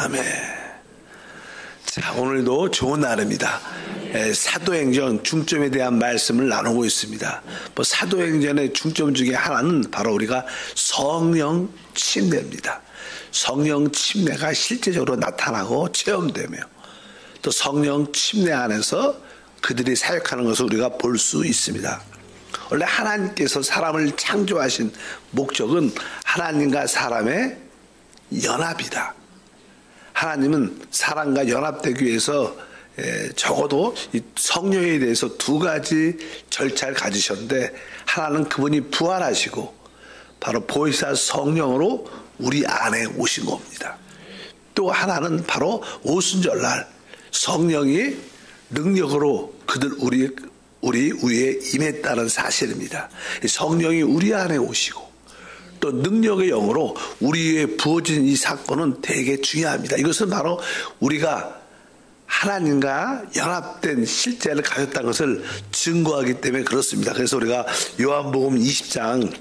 아멘. 자, 오늘도 좋은 날입니다. 사도행전 중점에 대한 말씀을 나누고 있습니다. 사도행전의 중점 중에 하나는 바로 우리가 성령 침례입니다. 성령 침례가 실제적으로 나타나고 체험되며 또 성령 침례 안에서 그들이 사역하는 것을 우리가 볼 수 있습니다. 원래 하나님께서 사람을 창조하신 목적은 하나님과 사람의 연합이다. 하나님은 사람과 연합되기 위해서 적어도 이 성령에 대해서 두 가지 절차를 가지셨는데, 하나는 그분이 부활하시고 바로 보혜사 성령으로 우리 안에 오신 겁니다. 또 하나는 바로 오순절날 성령이 능력으로 우리 위에 임했다는 사실입니다. 성령이 우리 안에 오시고 또 능력의 영으로 우리에 부어진 이 사건은 되게 중요합니다. 이것은 바로 우리가 하나님과 연합된 실제를 가졌다는 것을 증거하기 때문에 그렇습니다. 그래서 우리가 요한복음 20장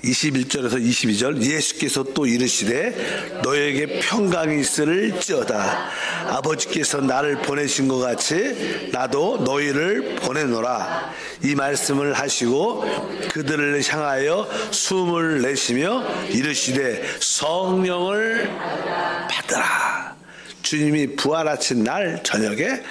21절에서 22절, 예수께서 또 이르시되 너에게 평강이 있을지어다. 아버지께서 나를 보내신 것 같이 나도 너희를 보내노라. 이 말씀을 하시고 그들을 향하여 숨을 내쉬며 이르시되 성령을 받으라. 주님이 부활하신 날 저녁에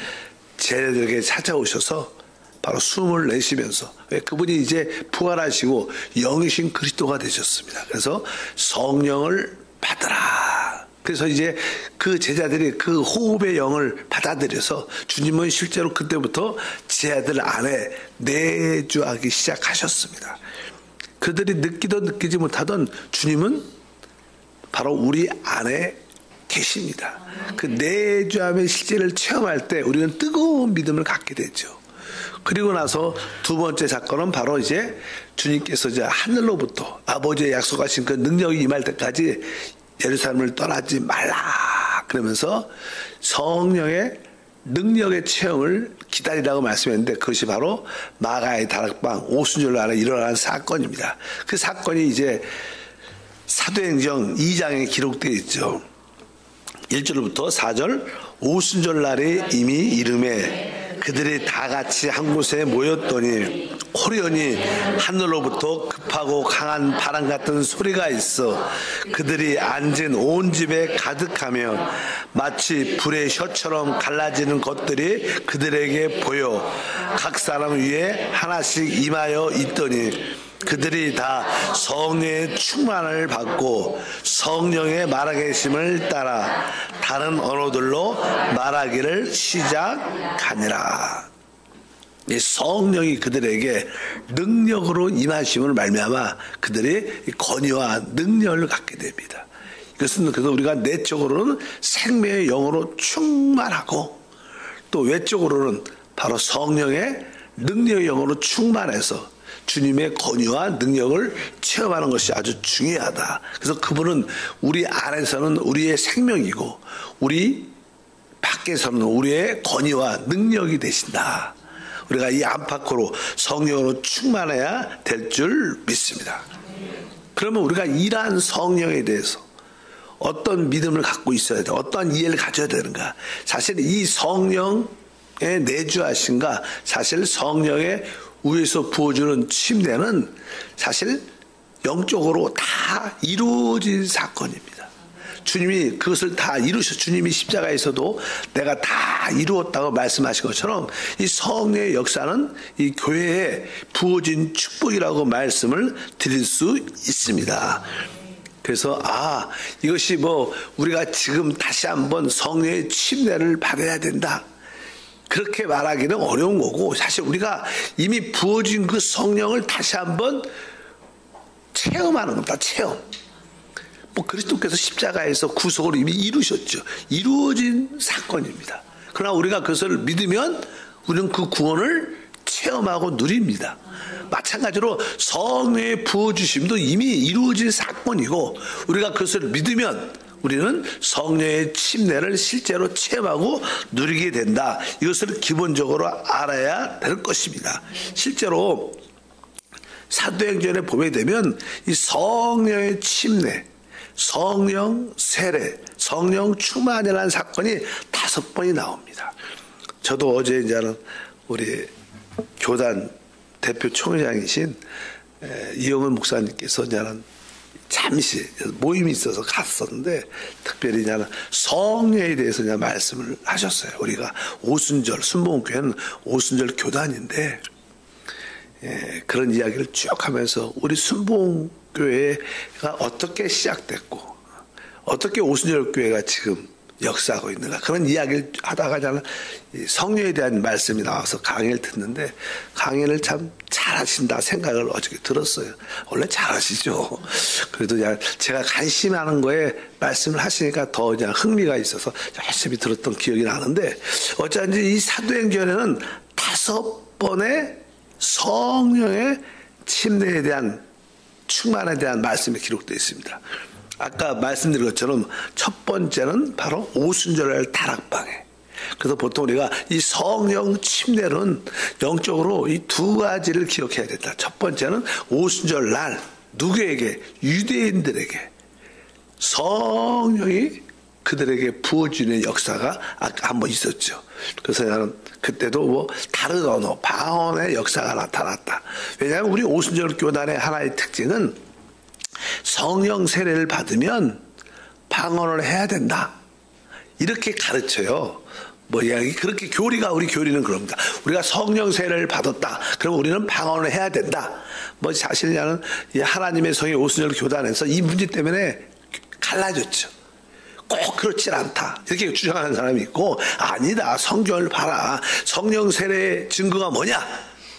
제자들에게 찾아오셔서 바로 숨을 내쉬면서, 그분이 이제 부활하시고 영이신 그리스도가 되셨습니다. 그래서 성령을 받으라. 그래서 이제 그 제자들이 그 호흡의 영을 받아들여서 주님은 실제로 그때부터 제자들 안에 내주하기 시작하셨습니다. 그들이 느끼던 느끼지 못하던 주님은 바로 우리 안에 계십니다. 그 내주함의 실제를 체험할 때 우리는 뜨거운 믿음을 갖게 되죠. 그리고 나서 두 번째 사건은 바로 이제 주님께서 이제 하늘로부터 아버지의 약속하신 그 능력이 임할 때까지 예루살렘을 떠나지 말라 그러면서 성령의 능력의 체험을 기다리라고 말씀했는데, 그것이 바로 마가의 다락방 오순절날에 일어난 사건입니다. 그 사건이 이제 사도행전 2장에 기록되어 있죠. 1절부터 4절, 오순절날에 이미 이름에 그들이 다 같이 한 곳에 모였더니 호련히 하늘로부터 급하고 강한 바람 같은 소리가 있어 그들이 앉은 온 집에 가득하며 마치 불의 혀처럼 갈라지는 것들이 그들에게 보여 각 사람 위에 하나씩 임하여 있더니 그들이 다 성령의 충만을 받고 성령의 말하계심을 따라 다른 언어들로 말하기를 시작하니라. 이 성령이 그들에게 능력으로 임하심을 말미암아 그들이 권위와 능력을 갖게 됩니다. 이것은 그래서 우리가 내적으로는 생명의 영으로 충만하고 또 외적으로는 바로 성령의 능력의 영으로 충만해서 주님의 권위와 능력을 체험하는 것이 아주 중요하다. 그래서 그분은 우리 안에서는 우리의 생명이고 우리 밖에서는 우리의 권위와 능력이 되신다. 우리가 이 안팎으로 성령으로 충만해야 될 줄 믿습니다. 그러면 우리가 이러한 성령에 대해서 어떤 믿음을 갖고 있어야 돼? 어떤 이해를 가져야 되는가? 사실 이 성령의 내주하신가, 사실 성령의 위에서 부어주는 침례는 사실 영적으로 다 이루어진 사건입니다. 주님이 그것을 다 주님이 십자가에서도 내가 다 이루었다고 말씀하신 것처럼 이 성령의 역사는 이 교회에 부어진 축복이라고 말씀을 드릴 수 있습니다. 그래서 이것이 우리가 지금 다시 한번 성령의 침례를 받아야 된다, 그렇게 말하기는 어려운 거고, 사실 우리가 이미 부어진 그 성령을 다시 한번 체험하는 겁니다. 체험. 그리스도께서 십자가에서 구속을 이미 이루셨죠. 이루어진 사건입니다. 그러나 우리가 그것을 믿으면 우리는 그 구원을 체험하고 누립니다. 마찬가지로 성령의 부어주심도 이미 이루어진 사건이고 우리가 그것을 믿으면 우리는 성령의 침례를 실제로 체험하고 누리게 된다. 이것을 기본적으로 알아야 될 것입니다. 실제로 사도행전에 보게 되면 이 성령의 침례, 성령 세례, 성령 충만이라는 사건이 5번이 나옵니다. 저도 어제 이제는 우리 교단 대표 총회장이신 이영은 목사님께서 이제는 잠시 모임이 있어서 갔었는데 특별히 이제는 성령에 대해서 이제 말씀을 하셨어요. 우리가 오순절 순복음교회는 오순절 교단인데 그런 이야기를 쭉 하면서 우리 순복음교회가 어떻게 시작됐고 어떻게 오순절 교회가 지금 역사하고 있는가 그런 이야기를 하다가 저는 성령에 대한 말씀이 나와서 강의를 듣는데 강의를 참 잘하신다 생각을 어저께 들었어요. 원래 잘하시죠. 그래도 그냥 제가 관심하는 거에 말씀을 하시니까 더 그냥 흥미가 있어서 열심히 들었던 기억이 나는데 어쩐지 이 사도행전에는 5번의 성령의 침례에 대한 충만에 대한 말씀이 기록되어 있습니다. 아까 말씀드린 것처럼 첫 번째는 바로 오순절날 다락방에. 그래서 보통 우리가 이 성령 침례는 영적으로 이 2가지를 기억해야 된다. 첫 번째는 오순절날 누구에게? 유대인들에게 성령이 그들에게 부어지는 역사가 아까 한번 있었죠. 그래서 나는 그때도 뭐 다른 언어, 방언의 역사가 나타났다. 왜냐하면 우리 오순절 교단의 하나의 특징은 성령 세례를 받으면 방언을 해야 된다. 이렇게 가르쳐요. 뭐 이야기 그렇게 교리가 우리 교리는 그럽니다. 우리가 성령 세례를 받았다. 그럼 우리는 방언을 해야 된다. 뭐 사실 나는 하나님의 성의 오순절 교단에서 이 문제 때문에 갈라졌죠. 꼭 그렇진 않다. 이렇게 주장하는 사람이 있고 아니다. 성경을 봐라. 성령 세례의 증거가 뭐냐?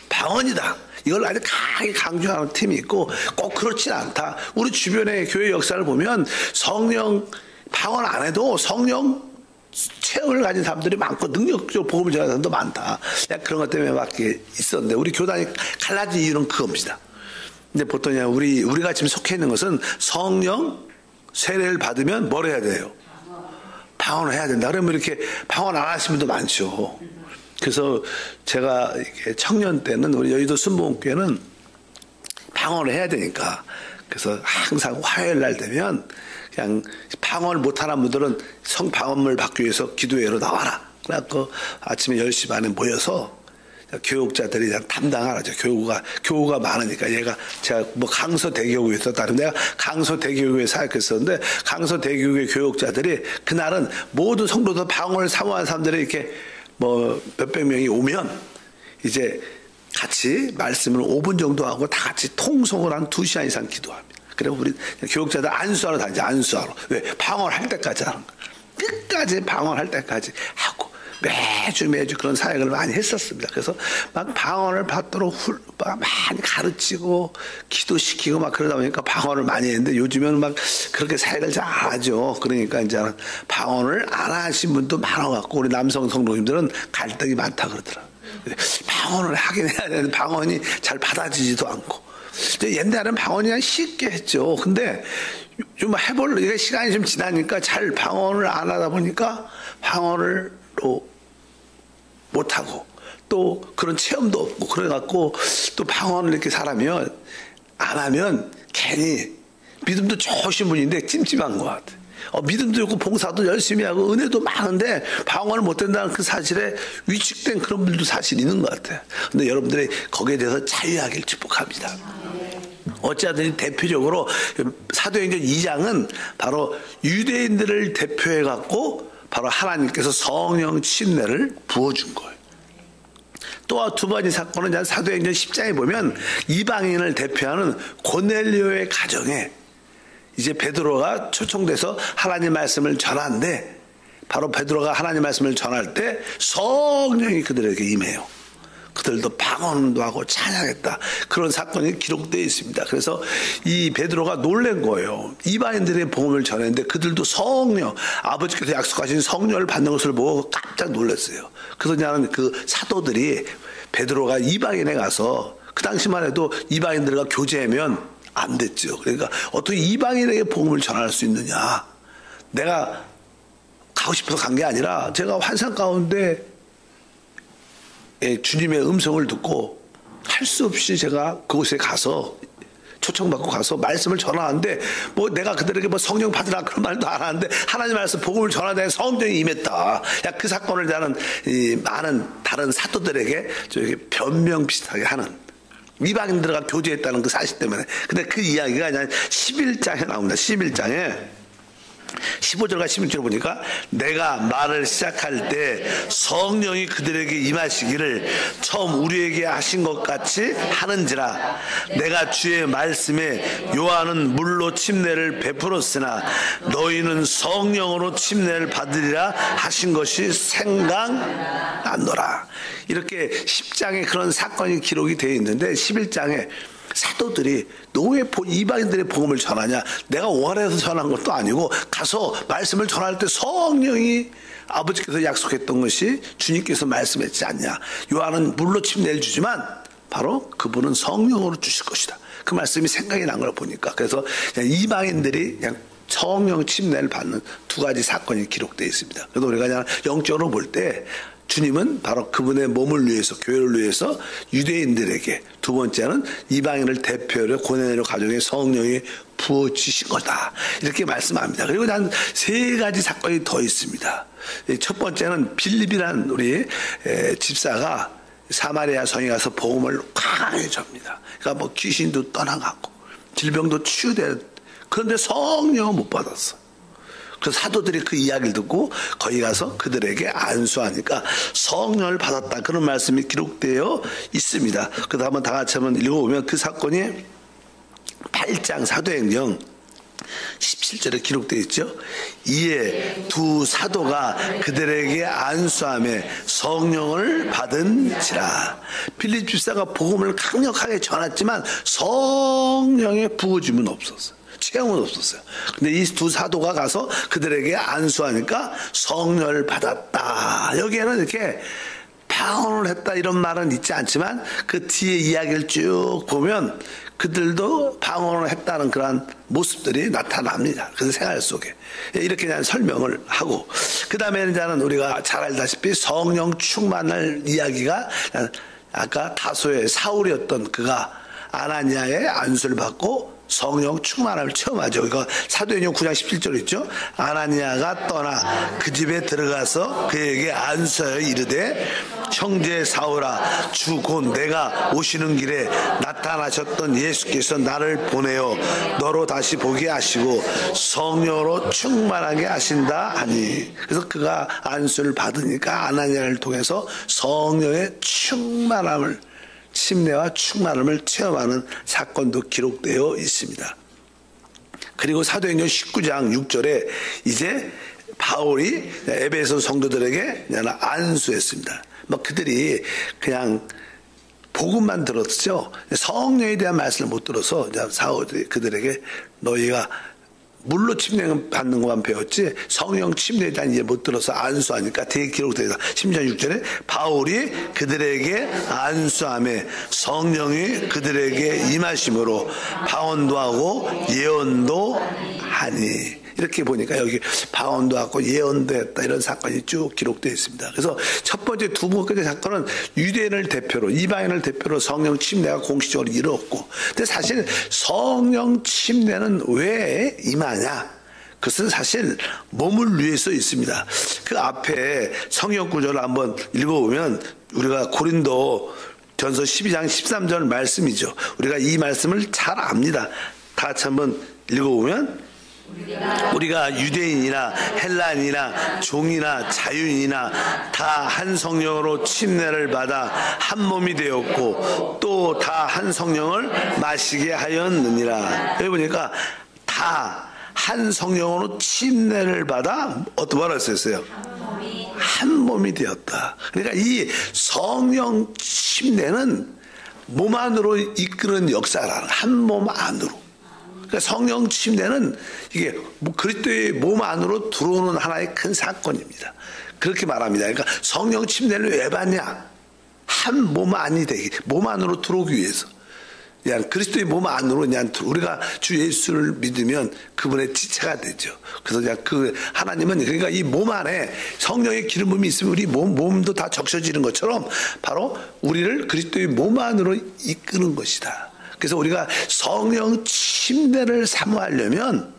방언이다. 이걸 아주 강하게 강조하는 팀이 있고 꼭 그렇진 않다. 우리 주변의 교회 역사를 보면 성령 방언 안 해도 성령 체험을 가진 사람들이 많고 능력적으로 복음을 전하는 사람도 많다. 그런 것 때문에 막 있었는데 우리 교단이 갈라진 이유는 그겁니다. 근데 보통 우리가 지금 속해 있는 것은 성령 세례를 받으면 뭘 해야 돼요? 방언을 해야 된다. 그러면 이렇게 방언 안 하시는 분도 많죠. 그래서 제가 청년 때는 우리 여의도 순복음교회는 방언을 해야 되니까 그래서 항상 화요일 날 되면 그냥 방언을 못하는 분들은 성방언을 받기 위해서 기도회로 나와라. 그래갖고 아침에 10시 반에 모여서 교육자들이 그냥 담당하라죠. 교우가 많으니까 제가 뭐 강서대교구에 있었다는데 내가 강서대교구에 사역했었는데 강서대교구의 교육자들이 그날은 모든 성도들 방언을 사모하는 사람들이 이렇게 뭐 몇백 명이 오면 이제 같이 말씀을 5분 정도 하고 다 같이 통성을 한 2시간 이상 기도합니다. 그리고 우리 교육자들 안수하러 다니죠. 안수하러. 왜? 방언할 때까지 하는 거예요. 끝까지 방언할 때까지 하고 매주 그런 사역을 많이 했었습니다. 그래서 막 방언을 받도록 많이 가르치고 기도시키고 막 그러다 보니까 방언을 많이 했는데 요즘에는 막 그렇게 사역을 잘 안 하죠. 그러니까 이제는 방언을 안 하신 분도 많아갖고 우리 남성 성도님들은 갈등이 많다 그러더라고요. 방언을 하긴 해야 되는데 방언이 잘 받아지지도 않고. 옛날에는 방언이 그냥 쉽게 했죠. 근데 좀 해볼래. 시간이 좀 지나니까 잘 방언을 안 하다 보니까 방언을 또 못하고 또 그런 체험도 없고 그래갖고 또 방언을 이렇게 사람이 안 하면 괜히 믿음도 좋으신 분인데 찜찜한 것 같아. 믿음도 있고 봉사도 열심히 하고 은혜도 많은데 방언을 못한다는 그 사실에 위축된 그런 분들도 사실 있는 것 같아. 근데 여러분들이 거기에 대해서 자유하길 축복합니다. 어찌하든 대표적으로 사도행전 2장은 바로 유대인들을 대표해 갖고 바로 하나님께서 성령 침례를 부어준 거예요. 또 두 번째 사건은 사도행전 10장에 보면 이방인을 대표하는 고넬료의 가정에 이제 베드로가 초청돼서 하나님 말씀을 전하는데 바로 베드로가 하나님 말씀을 전할 때 성령이 그들에게 임해요. 그들도 방언도 하고 찬양했다. 그런 사건이 기록되어 있습니다. 그래서 이 베드로가 놀란 거예요. 이방인들의 복음을 전했는데 그들도 성령, 아버지께서 약속하신 성령을 받는 것을 보고 깜짝 놀랐어요. 그래서 나는 그 사도들이 베드로가 이방인에 가서 그 당시만 해도 이방인들과 교제하면 안 됐죠. 그러니까 어떻게 이방인에게 복음을 전할 수 있느냐. 내가 가고 싶어서 간 게 아니라 제가 환상 가운데 주님의 음성을 듣고 할 수 없이 제가 그곳에 가서 초청받고 가서 말씀을 전하는데 뭐 내가 그들에게 뭐 성령 받으라 그런 말도 안 하는데 하나님 말씀 복음을 전하되 성령이 임했다. 그 사건을 나는 이 많은 다른 사도들에게 저기 변명 비슷하게 하는 이방인들과 교제했다는 그 사실 때문에. 근데 그 이야기가 그냥 11장에 나옵니다. 11장에 15절과 16절 보니까 내가 말을 시작할 때 성령이 그들에게 임하시기를 처음 우리에게 하신 것 같이 하는지라. 내가 주의 말씀에 요한은 물로 침례를 베풀었으나 너희는 성령으로 침례를 받으리라 하신 것이 생각났노라. 이렇게 10장에 그런 사건이 기록이 되어 있는데 11장에 사도들이 너 왜 이방인들의 복음을 전하냐? 내가 원해서 전한 것도 아니고 가서 말씀을 전할 때 성령이 아버지께서 약속했던 것이 주님께서 말씀했지 않냐? 요한은 물로 침례를 주지만 바로 그분은 성령으로 주실 것이다. 그 말씀이 생각이 난 걸 보니까 그래서 그냥 이방인들이 그냥 성령 침례를 받는 두 가지 사건이 기록되어 있습니다. 그래서 우리가 그냥 영적으로 볼 때 주님은 바로 그분의 몸을 위해서 교회를 위해서 유대인들에게 두 번째는 이방인을 대표로 고난의 가정에 성령이 부어주신 거다. 이렇게 말씀합니다. 그리고 난 세 가지 사건이 더 있습니다. 첫 번째는 빌립이라는 우리 집사가 사마리아 성에 가서 복음을 강하게 접니다. 그러니까 뭐 귀신도 떠나가고 질병도 치유돼. 그런데 성령은 못 받았어. 그래서 사도들이 그 이야기를 듣고 거기 가서 그들에게 안수하니까 성령을 받았다. 그런 말씀이 기록되어 있습니다. 그래서 한번 다 같이 한번 읽어보면 그 사건이 8장 사도행전 17절에 기록되어 있죠. 이에 두 사도가 그들에게 안수하며 성령을 받은지라. 빌립 집사가 복음을 강력하게 전했지만 성령의 부어짐은 없었어요. 체험은 없었어요. 근데 이 두 사도가 가서 그들에게 안수하니까 성령을 받았다. 여기에는 이렇게 방언을 했다 이런 말은 있지 않지만 그 뒤에 이야기를 쭉 보면 그들도 방언을 했다는 그런 모습들이 나타납니다. 그래서 생활 속에 이렇게 그냥 설명을 하고 그 다음에는 우리가 잘 알다시피 성령 충만할 이야기가 아까 다소의 사울이었던 그가 아나니아의 안수를 받고 성령 충만함을 체험하죠. 이거 사도행전 9장 17절 있죠. 아나니아가 떠나 그 집에 들어가서 그에게 안수하여 이르되 형제 사울아 주 곧 내가 오시는 길에 나타나셨던 예수께서 나를 보내어 너로 다시 보게 하시고 성령으로 충만하게 하신다 하니. 그래서 그가 안수를 받으니까 아나니아를 통해서 성령의 충만함을 침례와 충만함을 체험하는 사건도 기록되어 있습니다. 그리고 사도행전 19장 6절에 이제 바울이 에베소 성도들에게 안수했습니다. 막 그들이 그냥 복음만 들었죠. 성령에 대한 말씀을 못 들어서 사울이 그들에게 너희가 물로 침례 받는 것만 배웠지 성령 침례에 대한 이해 못 들어서 안수하니까 되게 기록되어 있다. 10장 6절에 바울이 그들에게 안수하며 성령이 그들에게 임하심으로 방언도 하고 예언도 하니. 이렇게 보니까 여기 방언도 하고 예언도 했다 이런 사건이 쭉 기록되어 있습니다. 그래서 첫 번째 두 번째 사건은 유대인을 대표로 이방인을 대표로 성령 침례가 공식적으로 이루었고 근데 사실 성령 침례는 왜 임하냐? 그것은 사실 몸을 위해서 있습니다. 그 앞에 성경 구절을 한번 읽어보면 우리가 고린도 전서 12장 13절 말씀이죠. 우리가 이 말씀을 잘 압니다. 다 같이 한번 읽어보면 우리가 유대인이나 헬라인이나 종이나 자유인이나 다 한 성령으로 침례를 받아 한 몸이 되었고 또 다 한 성령을 마시게 하였느니라. 여기 보니까 다 한 성령으로 침례를 받아 어떤 말을 썼어요? 한 몸이 되었다. 그러니까 이 성령 침례는 몸 안으로 이끄는 역사라는 한 몸 안으로. 그러니까 성령 침례는 이게 그리스도의 몸 안으로 들어오는 하나의 큰 사건입니다. 그렇게 말합니다. 그러니까 성령 침례를 왜 받냐? 한 몸 안이 되기, 몸 안으로 들어오기 위해서. 그냥 그리스도의 몸 안으로 그냥 우리가 주 예수를 믿으면 그분의 지체가 되죠. 그래서 그냥 그 하나님은 그러니까 이 몸 안에 성령의 기름 부음이 있으면 우리 몸도 다 적셔지는 것처럼 바로 우리를 그리스도의 몸 안으로 이끄는 것이다. 그래서 우리가 성령 침례를 사모하려면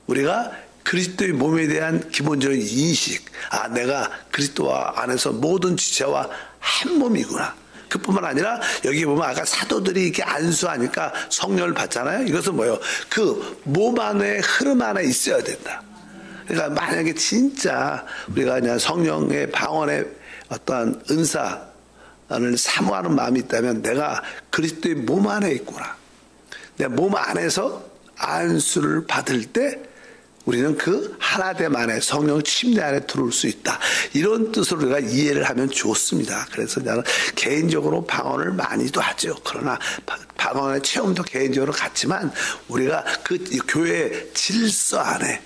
우리가 그리스도의 몸에 대한 기본적인 인식, 내가 그리스도와 안에서 모든 지체와 한 몸이구나. 그뿐만 아니라 여기 보면 아까 사도들이 이렇게 안수하니까 성령을 받잖아요. 이것은 뭐예요? 그 몸 안에 흐름 안에 있어야 된다. 그러니까 만약에 진짜 우리가 그냥 성령의 방언의 어떠한 은사를 사모하는 마음이 있다면 내가 그리스도의 몸 안에 있구나. 내 몸 안에서 안수를 받을 때 우리는 그 하나됨 안에 성령 침례 안에 들어올 수 있다. 이런 뜻으로 우리가 이해를 하면 좋습니다. 그래서 나는 개인적으로 방언을 많이도 하죠. 그러나 방언의 체험도 개인적으로 갖지만 우리가 그 교회 질서 안에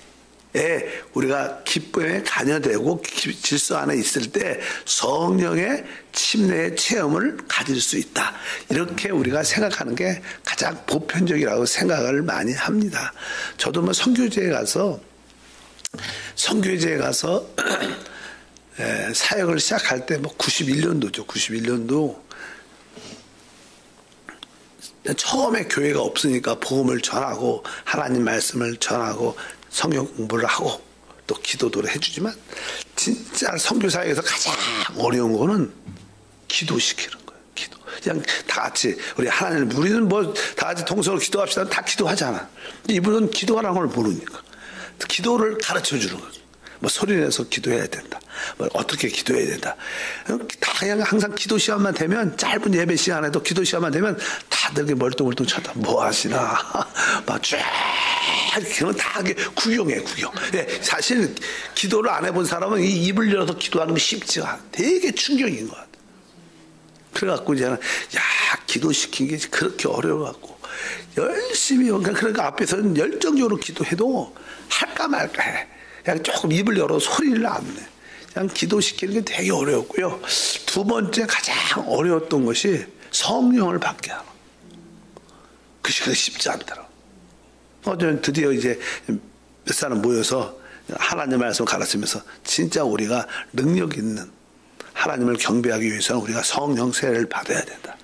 우리가 기쁨에 관여되고 질서 안에 있을 때 성령의 침례의 체험을 가질 수 있다. 이렇게 우리가 생각하는 게 가장 보편적이라고 생각을 많이 합니다. 저도 뭐 선교제에 가서 사역을 시작할 때 뭐 91년도죠. 91년도 처음에 교회가 없으니까 복음을 전하고 하나님 말씀을 전하고 성경 공부를 하고 또 기도도 해주지만 진짜 선교사역에서 가장 어려운 거는 기도시키는 거예요. 기도. 그냥 다 같이 우리 하나님 우리는 뭐 다 같이 통성으로 기도합시다. 다 기도하잖아. 근데 이분은 기도하라는 걸 모르니까 기도를 가르쳐 주는 거예요. 뭐 소리내서 기도해야 된다. 뭐 어떻게 기도해야 된다. 다 그냥 항상 기도 시간만 되면 짧은 예배 시간에도 기도 시간만 되면 다들 멀뚱멀뚱 쳐다 뭐 하시나 막 쫙 그건 다 구경해 구경. 예, 사실 기도를 안 해본 사람은 이 입을 열어서 기도하는 게 쉽지가 않아. 되게 충격인 것 같아. 그래갖고 이제는 기도시킨 게 그렇게 어려워갖고 열심히 그러니까 앞에서는 열정적으로 기도해도 할까 말까 해. 그냥 조금 입을 열어 소리를 안 내. 그냥 기도시키는 게 되게 어려웠고요. 두 번째 가장 어려웠던 것이 성령을 받게 하는. 그게 쉽지 않더라고. 어제 드디어 이제 몇 사람 모여서 하나님 말씀 가르치면서 진짜 우리가 능력 있는 하나님을 경배하기 위해서는 우리가 성령 세례를 받아야 된다.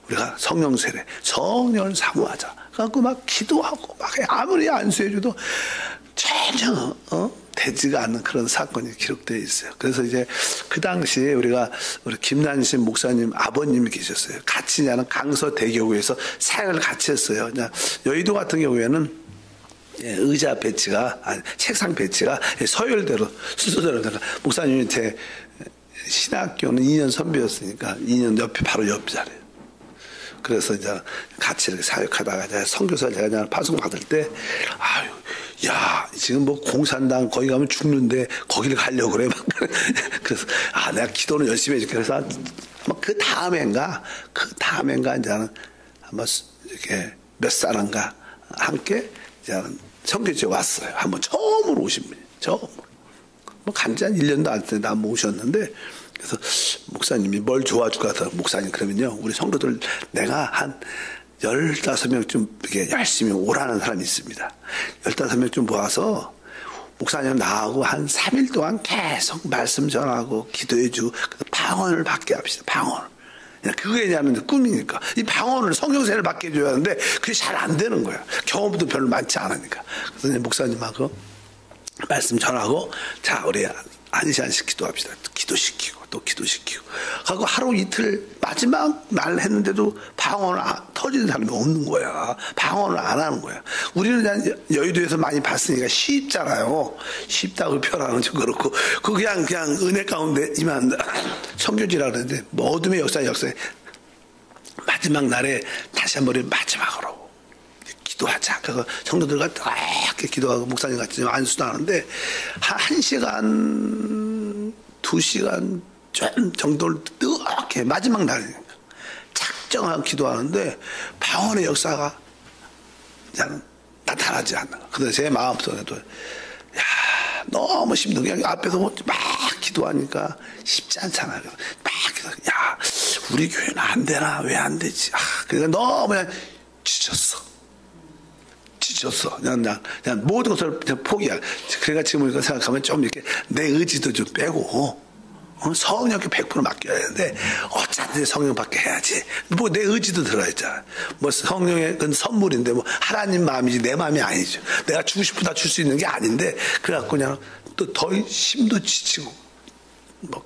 우리가 성령 세례, 성령을 사모하자. 그래갖고 막 기도하고 막 아무리 안수해줘도 전혀 되지가 않는 그런 사건이 기록되어 있어요. 그래서 이제 그 당시에 우리 김난신 목사님 아버님이 계셨어요. 같이 나는 강서대교구에서 사역을 같이 했어요. 여의도 같은 경우에는 의자 배치가 책상 배치가 서열대로 순서대로 목사님이 제 신학교는 2년 선배였으니까 2년 옆에 바로 옆 자리에요. 그래서 이제 같이 이렇게 사역하다가 선교사 제가 그냥 파송 받을 때 지금 뭐 공산당 거기 가면 죽는데 거기를 가려고 그래. 그래서 내가 기도는 열심히 해줄게. 그래서 그 다음엔가 이제는 한번 이렇게 몇 사람과 함께 이제는 선교지에 왔어요. 한번 처음으로 오신 분이 처음으로. 뭐 간지 한 1년도 안 됐는데 한번 오셨는데 그래서 목사님이 뭘 도와줄까 해서 목사님 그러면요 우리 성도들 내가 한 15명쯤 이렇게 열심히 오라는 사람이 있습니다. 15명쯤 모아서 목사님 나하고 한 3일 동안 계속 말씀 전하고 기도해주고 방언을 받게 합시다. 방언을. 그게 그냥 꿈이니까 이 방언을 성경세를 받게 해줘야 하는데 그게 잘 안 되는 거야. 경험도 별로 많지 않으니까. 그래서 목사님하고 말씀 전하고 자 우리 한 시간씩 기도합시다. 기도시키고 또 기도시키고 하고 하루 이틀 마지막 날 했는데도 방언을 터지는 사람이 없는 거야. 방언을 안 하는 거야. 우리는 그냥 여의도에서 많이 봤으니까 쉽잖아요. 쉽다고 표현하는 좀 그렇고 그냥 은혜 가운데 임한 선교지라 그러는데 뭐 어둠의 역사에 마지막 날에 다시 한번 마지막으로 기도하자. 그래서 성도들과 이렇게 기도하고 목사님 같이 안수도 하는데 한 1시간 2시간 정도를 이렇게 마지막 날이니까 작정하고 기도하는데 방언의 역사가 나타나지 않는 거야. 그래서 제 마음속에도 너무 힘든 그냥 앞에서 막 기도하니까 쉽지 않잖아요. 막 기도 우리 교회는 안 되나 왜 안 되지? 그러니까 너무 그냥 지쳤어. 그냥 모든 것을 그냥 포기하고. 그러니까 지금 우리가 생각하면 좀 이렇게 내 의지도 좀 빼고 성령께 100% 맡겨야 되는데 어차피 성령 받게 해야지. 뭐 내 의지도 들어있잖아. 뭐 성령의 그 선물인데 뭐 하나님 마음이지 내 마음이 아니죠. 내가 주고 싶다 줄 수 있는 게 아닌데 그래갖고 그냥 또 더 힘도 지치고 뭐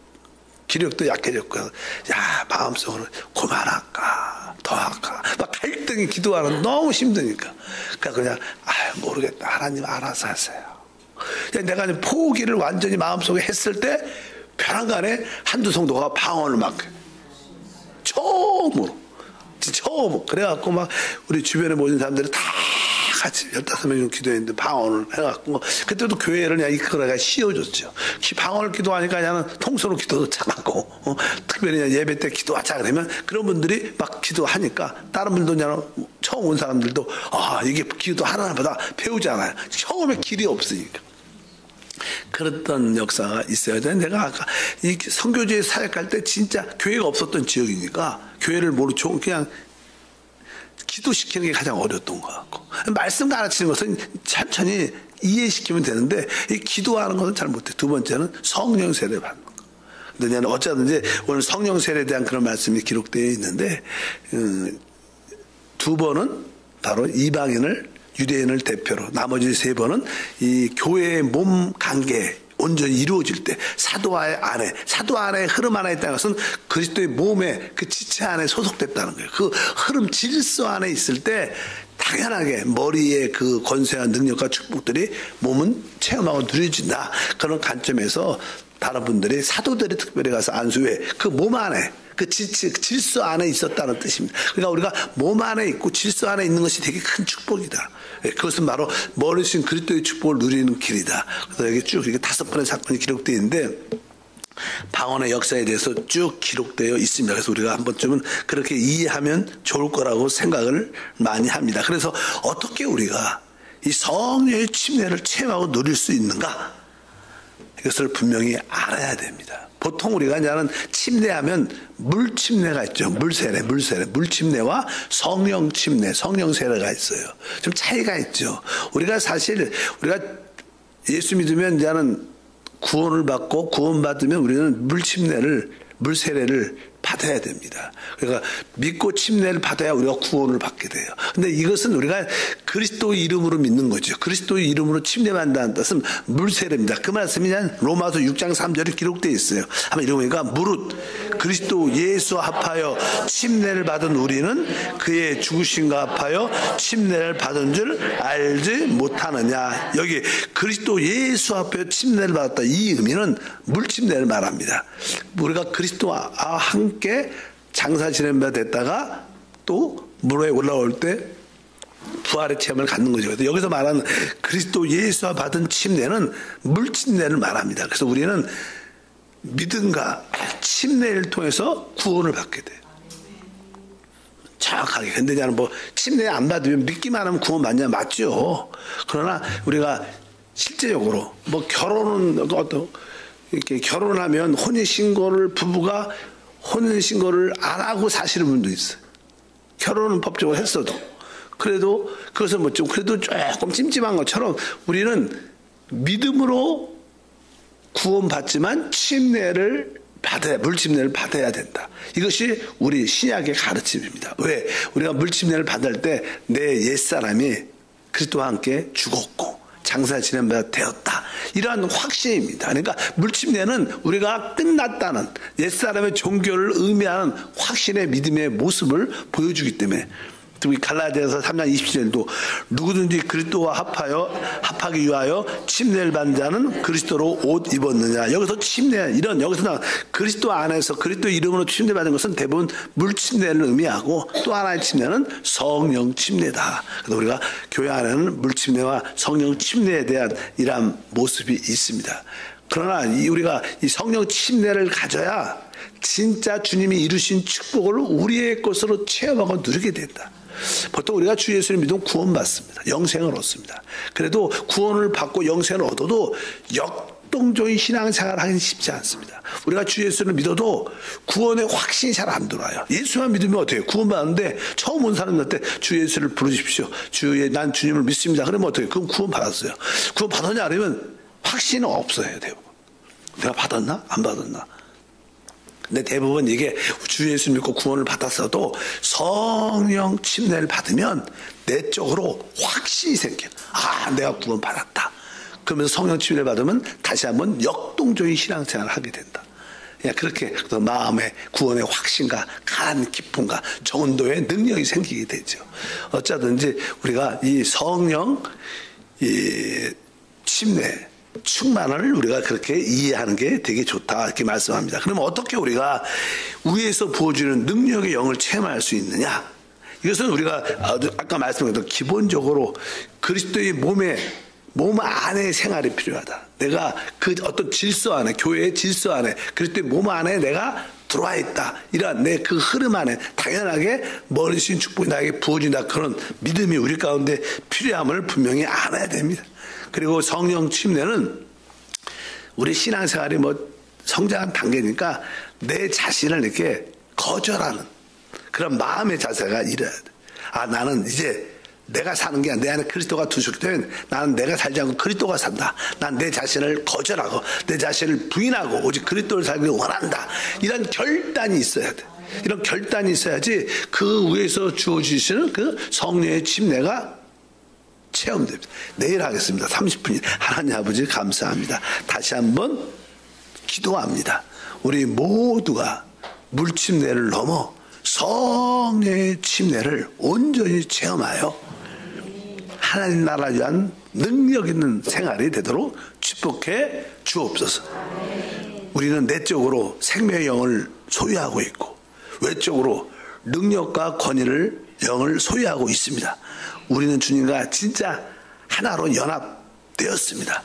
기력도 약해졌고 야 마음속으로 그만할까 더 할까 막 갈등이 기도하는 너무 힘드니까 그냥 모르겠다 하나님 알아서 하세요. 내가 포기를 완전히 마음속에 했을 때 편안간에 한두 성도가 방언을 막 처음으로 그래갖고 막 우리 주변에 모인 사람들이 다 같이 15명이 기도했는데 방언을 해갖고 그때도 교회를 그냥 이끌어가 씌워줬죠. 방언을 기도하니까 그냥 통수로 기도도 잘하고 특별히 그냥 예배 때 기도하자 그러면 그런 분들이 막 기도하니까 다른 분도 그냥 처음 온 사람들도 이게 기도 하나보다 배우잖아요. 처음에 길이 없으니까. 그랬던 역사가 있어요. 내가 아까 이 선교지에 사역할 때 진짜 교회가 없었던 지역이니까 교회를 모르죠. 그냥 기도시키는 게 가장 어려웠던 것 같고 말씀 가르치는 것은 천천히 이해시키면 되는데 이 기도하는 것은 잘 못해. 두 번째는 성령 세례 받는 거. 근데 나는 어쩌든지 오늘 성령 세례에 대한 그런 말씀이 기록되어 있는데 두 번은 바로 이방인을 유대인을 대표로 나머지 세 번은 이 교회의 몸 관계 온전히 이루어질 때 사도와의 흐름 안에 있다는 것은 그리스도의 몸의 그 지체 안에 소속됐다는 거예요. 그 흐름 질서 안에 있을 때 당연하게 머리의 그 권세와 능력과 축복들이 몸은 체험하고 누려진다. 그런 관점에서 다른 분들이 사도들이 특별히 가서 안수회 그 몸 안에 그 질서 안에 있었다는 뜻입니다. 그러니까 우리가 몸 안에 있고 질서 안에 있는 것이 되게 큰 축복이다. 그것은 바로 머리신 그리스도의 축복을 누리는 길이다. 그래서 여기 쭉 이렇게 5번의 사건이 기록되어 있는데 방언의 역사에 대해서 쭉 기록되어 있습니다. 그래서 우리가 한 번쯤은 그렇게 이해하면 좋을 거라고 생각을 많이 합니다. 그래서 어떻게 우리가 이 성령의 침례를 체험하고 누릴 수 있는가? 이것을 분명히 알아야 됩니다. 보통 우리가 이제는 침례하면 물 침례가 있죠. 물 침례와 성령 침례, 성령 세례가 있어요. 좀 차이가 있죠. 우리가 예수 믿으면 이제는 구원을 받고 구원받으면 우리는 물 세례를 받아야 됩니다. 그러니까 믿고 침례를 받아야 우리가 구원을 받게 돼요. 근데 이것은 우리가 그리스도의 이름으로 믿는 거죠. 그리스도의 이름으로 침례받는다는 뜻은 물세례입니다. 그 말씀이 로마서 6장 3절에 기록되어 있어요. 한번 읽어보니까 무릇 그리스도 예수와 합하여 침례를 받은 우리는 그의 죽으심과 합하여 침례를 받은 줄 알지 못하느냐. 여기 그리스도 예수와 합하여 침례를 받았다. 이 의미는 물침례를 말합니다. 우리가 그리스도와 함께 장사 지낸 바 됐다가 또 물에 올라올 때 부활의 체험을 갖는 거죠. 그래서 여기서 말하는 그리스도 예수와 받은 침례는 물침례를 말합니다. 그래서 우리는 믿음과 침례를 통해서 구원을 받게 돼요. 정확하게. 근데 나는 침례 안 받으면 믿기만 하면 구원 받냐? 맞죠. 그러나 우리가 실제적으로 이렇게 결혼하면 부부가 혼인신고를 안 하고 사시는 분도 있어요. 결혼은 법적으로 했어도. 그래도 그것은 그래도 조금 찜찜한 것처럼 우리는 믿음으로 구원받지만 물침례를 받아야 된다. 이것이 우리 신약의 가르침입니다. 왜? 우리가 물침례를 받을 때 내 옛사람이 그리스도와 함께 죽었고 장사 지낸 바 되었다. 이러한 확신입니다. 그러니까 물침례는 우리가 끝났다는 옛사람의 종교를 의미하는 확신의 믿음의 모습을 보여주기 때문에 특히 갈라디아서 3장 27절도 누구든지 그리스도와 합하기 위하여 침례를 받는 자는 그리스도로 옷 입었느냐. 여기서 여기서 그리스도 안에서 그리스도 이름으로 침례받은 것은 대부분 물침례를 의미하고 또 하나의 침례는 성령 침례다. 그래서 우리가 교회 안에는 물침례와 성령 침례에 대한 이러한 모습이 있습니다. 그러나 우리가 이 성령 침례를 가져야 진짜 주님이 이루신 축복을 우리의 것으로 체험하고 누리게 된다. 보통 우리가 주 예수를 믿으면 구원받습니다. 영생을 얻습니다. 그래도 구원을 받고 영생을 얻어도 역동적인 신앙생활을 하기는 쉽지 않습니다. 우리가 주 예수를 믿어도 구원의 확신이 잘 안 들어와요. 예수만 믿으면 어떻게 해요? 구원받는데 처음 온 사람들한테 주 예수를 부르십시오. 난 주님을 믿습니다. 그러면 어떻게 해요? 그럼 구원받았어요. 구원받았냐? 그러면 확신은 없어요. 대부분. 내가 받았나? 안 받았나? 근데 대부분 이게 주 예수 믿고 구원을 받았어도 성령 침례를 받으면 내적으로 확신이 생겨. 아, 내가 구원 받았다. 그러면서 성령 침례를 받으면 다시 한번 역동적인 신앙생활을 하게 된다. 그렇게 마음의 구원의 확신과 강한 기쁨과 정언도의 능력이 생기게 되죠. 어쩌든지 우리가 이 성령 이 침례 충만을 우리가 그렇게 이해하는 게 되게 좋다 이렇게 말씀합니다. 그러면 어떻게 우리가 위에서 부어주는 능력의 영을 체험할 수 있느냐? 이것은 우리가 아까 말씀드렸던 기본적으로 그리스도의 몸 안에 생활이 필요하다. 내가 그 어떤 질서 안에, 교회의 질서 안에, 그리스도의 몸 안에 내가 들어와 있다. 이러한 내 그 흐름 안에 당연하게 머리신 축복이 나에게 부어진다. 그런 믿음이 우리 가운데 필요함을 분명히 알아야 됩니다. 그리고 성령 침례는 우리 신앙생활이 성장한 단계니까 내 자신을 이렇게 거절하는 그런 마음의 자세가 이래야 돼. 아, 나는 이제 내가 사는 게 아니라 내 안에 그리스도가 두셨기 때문에 나는 내가 살지 않고 그리스도가 산다. 난 내 자신을 거절하고 내 자신을 부인하고 오직 그리스도를 살기 원한다. 이런 결단이 있어야 돼. 이런 결단이 있어야지 그 위에서 주어지시는 그 성령의 침례가 체험됩니다. 내일 하겠습니다. 30분. 하나님 아버지 감사합니다. 다시 한번 기도합니다. 우리 모두가 물침례를 넘어 성령의 침례를 온전히 체험하여 하나님 나라를 위한 능력 있는 생활이 되도록 축복해 주옵소서. 우리는 내적으로 생명의 영을 소유하고 있고 외적으로 능력과 권위를 영을 소유하고 있습니다. 우리는 주님과 진짜 하나로 연합되었습니다.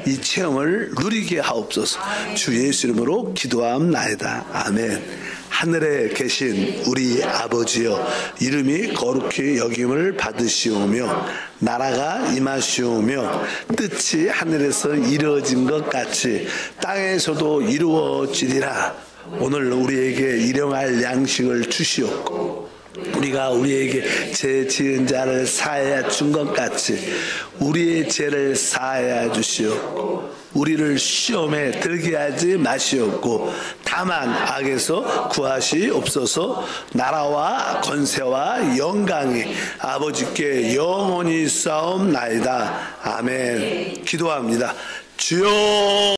이 체험을 누리게 하옵소서. 주 예수 이름으로 기도함나이다. 아멘. 하늘에 계신 우리 아버지여, 이름이 거룩히 여김을 받으시오며 나라가 임하시오며 뜻이 하늘에서 이루어진 것 같이 땅에서도 이루어지리라. 오늘 우리에게 일용할 양식을 주시옵고 우리가 우리에게 죄 지은 자를 사하여 준 것 같이 우리의 죄를 사하여 주시옵고 우리를 시험에 들게 하지 마시옵고 다만 악에서 구하시옵소서. 나라와 권세와 영광이 아버지께 영원히 싸움나이다. 아멘. 기도합니다. 주여